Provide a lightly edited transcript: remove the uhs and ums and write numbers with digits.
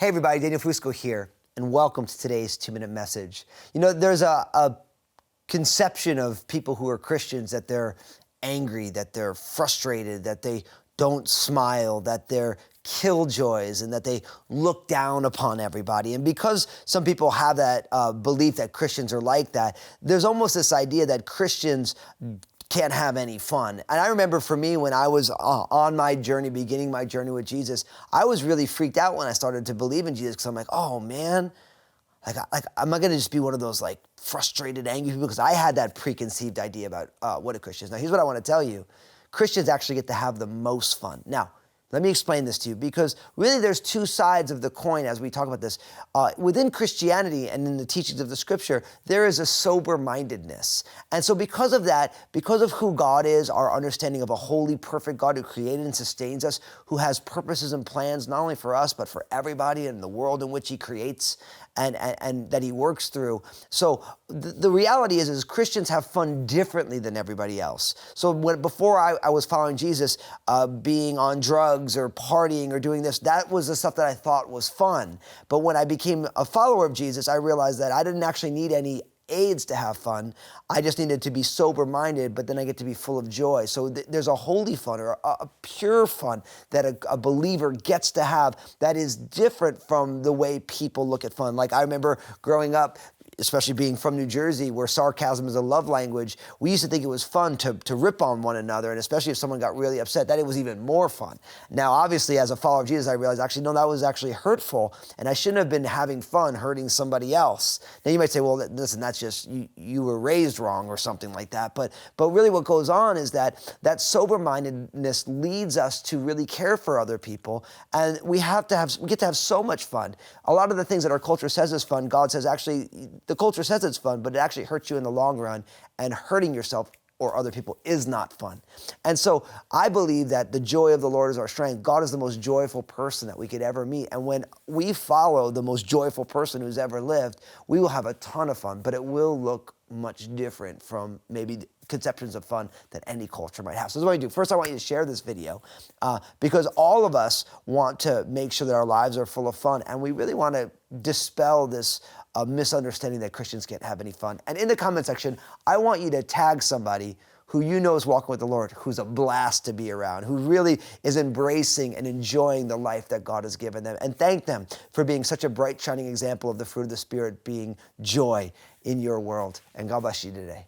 Hey everybody, Daniel Fusco here, and welcome to today's 2-minute message. You know, there's a conception of people who are Christians that they're angry, that they're frustrated, that they don't smile, that they're killjoys, and that they look down upon everybody. And because some people have that belief that Christians are like that, there's almost this idea that Christians can't have any fun. And I remember for me, when I was on my journey, beginning my journey with Jesus, I was really freaked out when I started to believe in Jesus, because I'm like, oh man, am I gonna just be one of those like frustrated, angry people? Because I had that preconceived idea about what a Christian is. Now, here's what I want to tell you. Christians actually get to have the most fun. Now, let me explain this to you, because really there's two sides of the coin as we talk about this. Within Christianity and in the teachings of the scripture, there is a sober-mindedness. And so because of that, because of who God is, our understanding of a holy, perfect God who created and sustains us, who has purposes and plans not only for us, but for everybody in the world in which he creates and that he works through. So the reality is Christians have fun differently than everybody else. So before I was following Jesus, being on drugs or partying or doing this, that was the stuff that I thought was fun. But when I became a follower of Jesus, I realized that I didn't actually need any aids to have fun. I just needed to be sober-minded, but then I get to be full of joy. So there's a holy fun or a pure fun that a believer gets to have that is different from the way people look at fun. Like I remember growing up, especially being from New Jersey, where sarcasm is a love language, we used to think it was fun to rip on one another, and especially if someone got really upset, that it was even more fun. Now, obviously, as a follower of Jesus, I realized, actually, no, that was actually hurtful, and I shouldn't have been having fun hurting somebody else. Now, you might say, well, listen, that's just, you were raised wrong or something like that, but really what goes on is that sober-mindedness leads us to really care for other people, and we get to have so much fun. A lot of the things that our culture says is fun, God says, actually, the culture says it's fun, but it actually hurts you in the long run, and hurting yourself or other people is not fun. And so I believe that the joy of the Lord is our strength. God is the most joyful person that we could ever meet. And when we follow the most joyful person who's ever lived, we will have a ton of fun, but it will look much different from maybe conceptions of fun that any culture might have. So this is what I do. First, I want you to share this video because all of us want to make sure that our lives are full of fun, and we really want to dispel this misunderstanding that Christians can't have any fun. And in the comment section, I want you to tag somebody who you know is walking with the Lord, who's a blast to be around, who really is embracing and enjoying the life that God has given them. And thank them for being such a bright, shining example of the fruit of the Spirit being joy in your world. And God bless you today.